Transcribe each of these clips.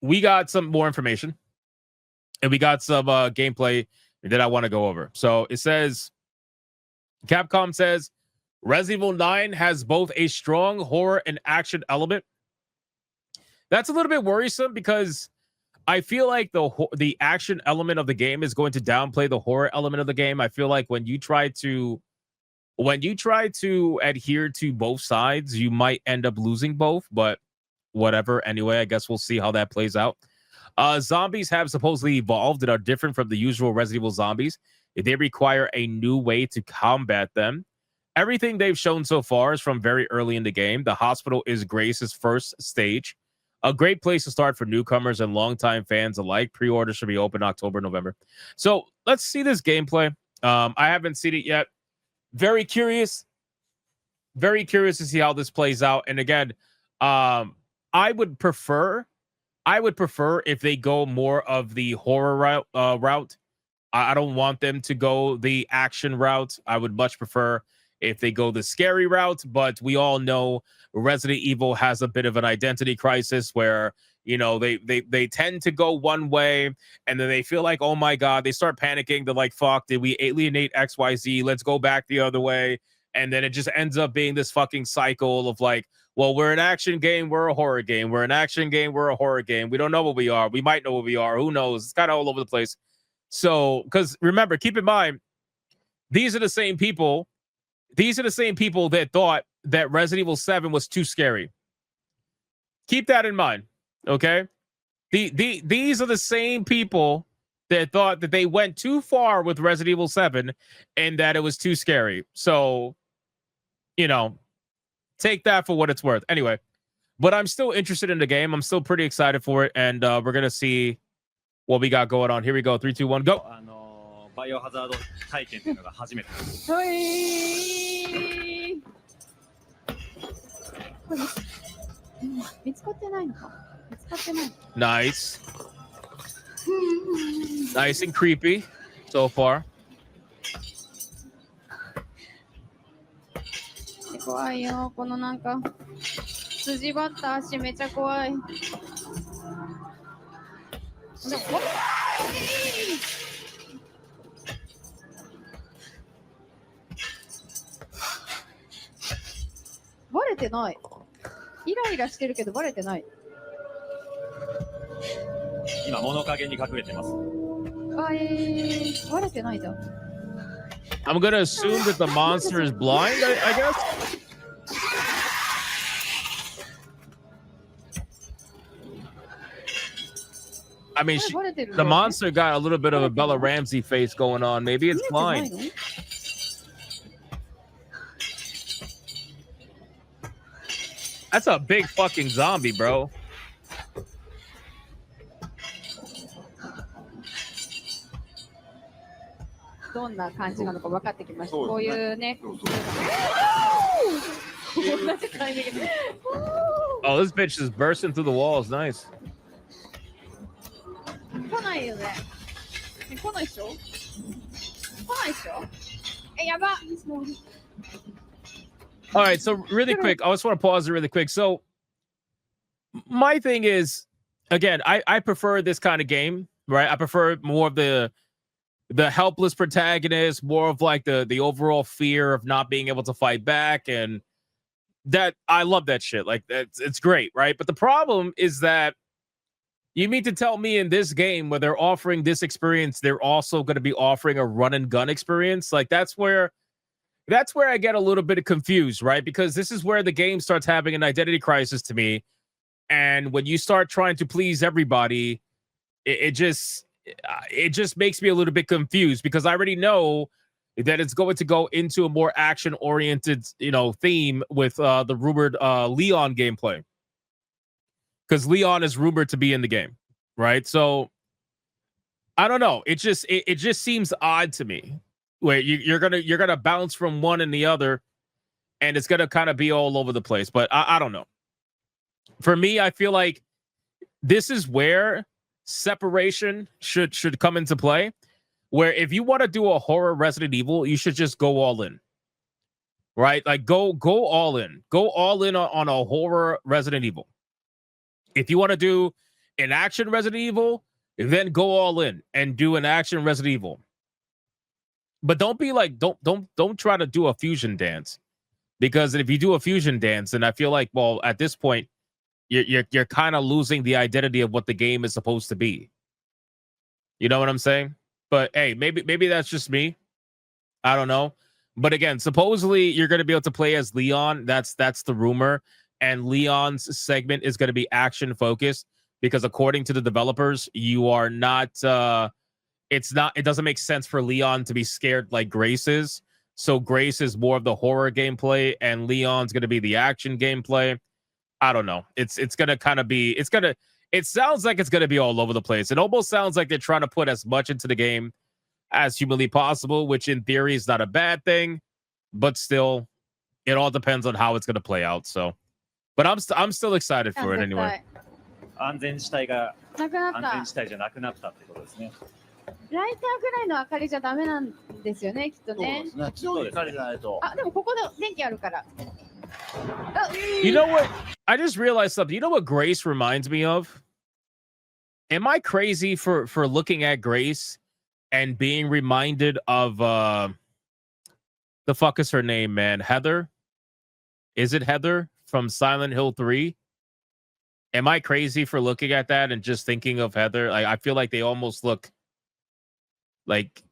we got some more information and we got some gameplay that I want to go over. So it says, Capcom says Resident Evil 9 has both a strong horror and action element. That's a little bit worrisome because I feel like the action element of the game is going to downplay the horror element of the game. I feel like when you try to adhere to both sides, you might end up losing both, but whatever. Anyway, I guess we'll see how that plays out. Zombies have supposedly evolved and are different from the usual Resident Evil zombies. They require a new way to combat them. Everything they've shown so far is from very early in the game. The hospital is Grace's first stage. A great place to start for newcomers and longtime fans alike. Pre-orders should be open October, November. So let's see this gameplay. I haven't seen it yet. Very curious to see how this plays out. And again, I would prefer if they go more of the horror route. I don't want them to go the action route. I would much prefer if they go the scary route, but we all know Resident Evil has a bit of an identity crisis where, you know, they tend to go one way and then they feel like, oh my God, they start panicking. They're like, fuck, did we alienate XYZ? Let's go back the other way. And then it just ends up being this fucking cycle of like, well, we're an action game, we're a horror game. We're an action game, we're a horror game. We don't know what we are. We might know what we are. Who knows? It's kind of all over the place. So, because remember, keep in mind, these are the same people that thought that Resident Evil 7 was too scary. Keep that in mind, okay? These are the same people that thought that they went too far with Resident Evil 7 and that it was too scary. So, you know, take that for what it's worth. Anyway, but I'm still interested in the game. I'm still pretty excited for it, and we're going to see what we got going on. Here we go. 3, 2, 1, go. バイオハザード体験というのが初めてです。はい。これ見つかってないのか。見つかってない。Nice. Nice and creepy so far. 怖いよ。このなんか筋張った足めちゃ怖い。バレてない。イライラしてるけどバレてない。今物陰に隠れてます。バレてないじゃん。I'm gonna assume that the monster is blind, I guess. I mean, the monster got a little bit of a Bella Ramsey face going on. Maybe it's blind. That's a big fucking zombie, bro. どんな感じなのか分かってきました。こういうね。Oh, this bitch is bursting through the walls. Nice. 来ないよね。来ないでしょ。来ないでしょ。やば。All right, so really quick, I just want to pause it really quick. So my thing is, again, I prefer this kind of game, right? I prefer more of the helpless protagonist, more of like the overall fear of not being able to fight back, and that I love that shit. Like it's great, right? But the problem is that you mean to tell me in this game where they're offering this experience, they're also going to be offering a run and gun experience? Like that's where I get a little bit confused, right? Because this is where the game starts having an identity crisis to me. And when you start trying to please everybody, it just makes me a little bit confused because I already know that it's going to go into a more action-oriented, theme with the rumored Leon gameplay. Because Leon is rumored to be in the game, right? So I don't know. It just seems odd to me. Where you're gonna bounce from one and the other, and it's gonna kind of be all over the place. But I don't know. For me, I feel like this is where separation should come into play. Where if you want to do a horror Resident Evil, you should just go all in, right? Like go all in, on a horror Resident Evil. If you want to do an action Resident Evil, then go all in and do an action Resident Evil. But don't be like, don't try to do a fusion dance, because if you do a fusion dance, then I feel like, well, at this point, you're kind of losing the identity of what the game is supposed to be. You know what I'm saying? But hey, maybe that's just me. I don't know. But again, supposedly you're going to be able to play as Leon. That's the rumor. And Leon's segment is going to be action focused, because according to the developers, you are not it doesn't make sense for Leon to be scared like Grace is. So Grace is more of the horror gameplay and Leon's going to be the action gameplay. I don't know. It's going to kind of be, it sounds like it's going to be all over the place. It almost sounds like they're trying to put as much into the game as humanly possible, which in theory is not a bad thing, but still it all depends on how it's going to play out. So, but I'm still excited for it anyway. 安全地帯がなくなっ安た。全地帯じゃなくなったってことですね。ライターぐらいの明かりじゃダメなんですよね、きっとそうねで。すね。強い光じゃないと。あ、でもここで電気あるから。あ、You know what? I just realized something. You know what Grace reminds me of? Am I crazy for looking at Grace and being reminded of the fuck is her name, man? Heather? Is it Heather from Silent Hill 3? Am I crazy for looking at that and just thinking of Heather? Like, I feel like they almost look like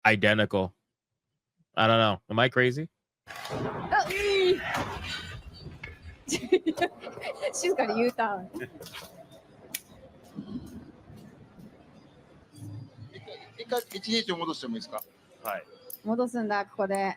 identical. I don't know. Am I crazy? あ、静かに U ターン。一回一日を戻してもいいですか。はい。戻すんだ、ここで。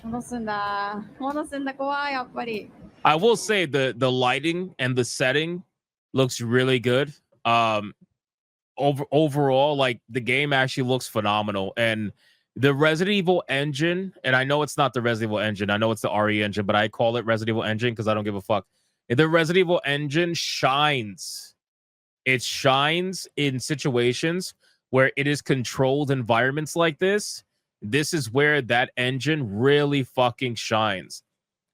戻すんだ。戻すんだ、怖い、やっぱり。I will say the lighting and the setting looks really good. Overall, like the game actually looks phenomenal, and the Resident Evil engine, and I know it's not the Resident Evil engine, I know it's the RE engine, but I call it Resident Evil engine because I don't give a fuck. The Resident Evil engine shines. It shines in situations where it is controlled environments like this. This is where that engine really fucking shines.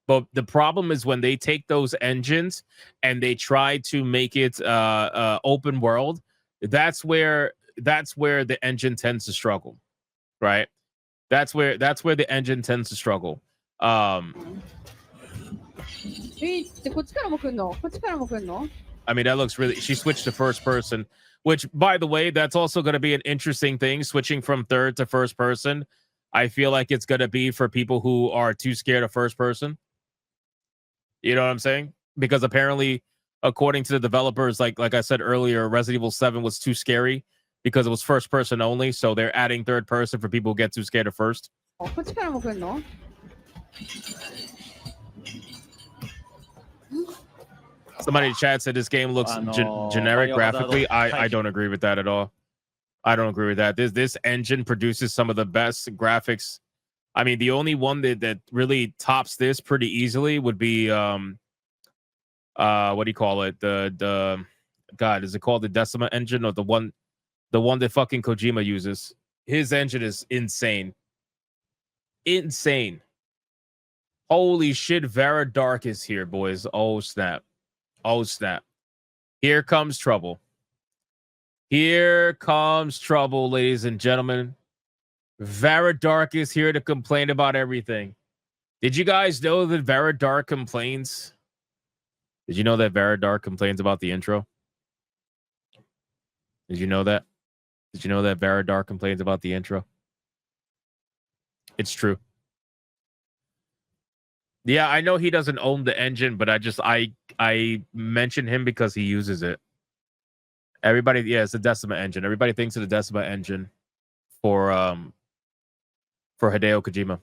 But the problem is when they take those engines and they try to make it open world, that's where the engine tends to struggle, right? That's where the engine tends to struggle. でこっちからも来んの？こっちからも来んの？ I mean, that looks really. She switched to first person, which, by the way, that's also going to be an interesting thing. Switching from third to first person, I feel like it's going to be for people who are too scared of first person. You know what I'm saying? Because apparently, according to the developers, like I said earlier, Resident Evil 7 was too scary because it was first person only. So they're adding third person for people who get too scared of first. こっちからも来んの？ Somebody in chat said this game looks generic graphically. I don't agree with that at all. I don't agree with that. This engine produces some of the best graphics. I mean, the only one that really tops this pretty easily would be what do you call it? The God, is it called the Decima engine, or the one that fucking Kojima uses? His engine is insane. Insane. Holy shit, Vera Dark is here, boys. Oh snap. Oh snap. Here comes trouble. Here comes trouble, ladies and gentlemen. Vera Dark is here to complain about everything. Did you guys know that Vera Dark complains? Did you know that Vera Dark complains about the intro? Did you know that? Did you know that Vera Dark complains about the intro? It's true. Yeah, I know he doesn't own the engine, but I mention him because he uses it. Everybody, yeah, it's the Decima engine. Everybody thinks of the Decima engine for Hideo Kojima.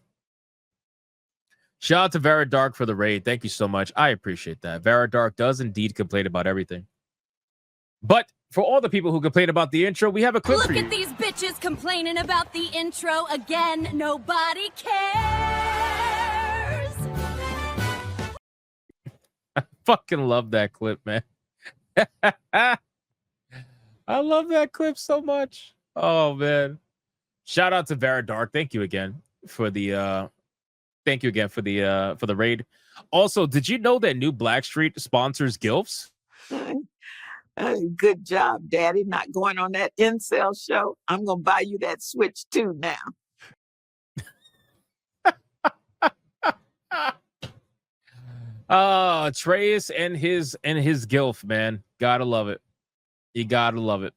Shout out to Vera Dark for the raid. Thank you so much. I appreciate that. Vera Dark does indeed complain about everything. But for all the people who complain about the intro, we have a clip for you. Look at these bitches complaining about the intro again. Nobody cares. I fucking love that clip, man. I love that clip so much. Oh man. Shout out to Vera Dark. Thank you again for the raid. Also, did you know that New Blackstreet sponsors GILFs? Good job, Daddy, not going on that incel show. I'm gonna buy you that Switch too now. Atreus and his gilf, man. Gotta love it. You gotta love it.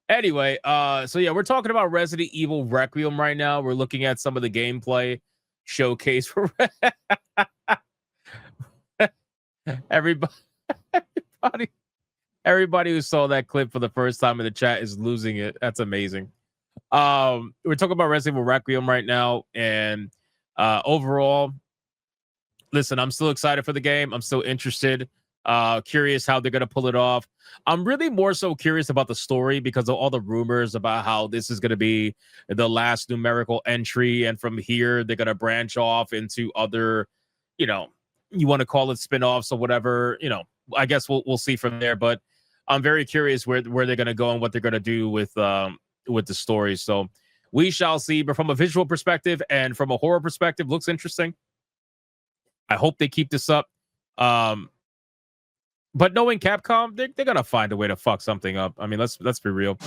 Anyway, so yeah, we're talking about Resident Evil Requiem right now. We're looking at some of the gameplay showcase for everybody. Everybody who saw that clip for the first time in the chat is losing it. That's amazing. We're talking about Resident Evil Requiem right now, and overall, listen, I'm still excited for the game. I'm still interested. Curious how they're gonna pull it off. I'm really more so curious about the story because of all the rumors about how this is gonna be the last numerical entry, and from here they're gonna branch off into other, you want to call it spin-offs or whatever. I guess we'll see from there. But I'm very curious where they're gonna go and what they're gonna do with the story. So we shall see. But from a visual perspective and from a horror perspective, looks interesting. I hope they keep this up. But knowing Capcom, they're gonna find a way to fuck something up. I mean, let's be real.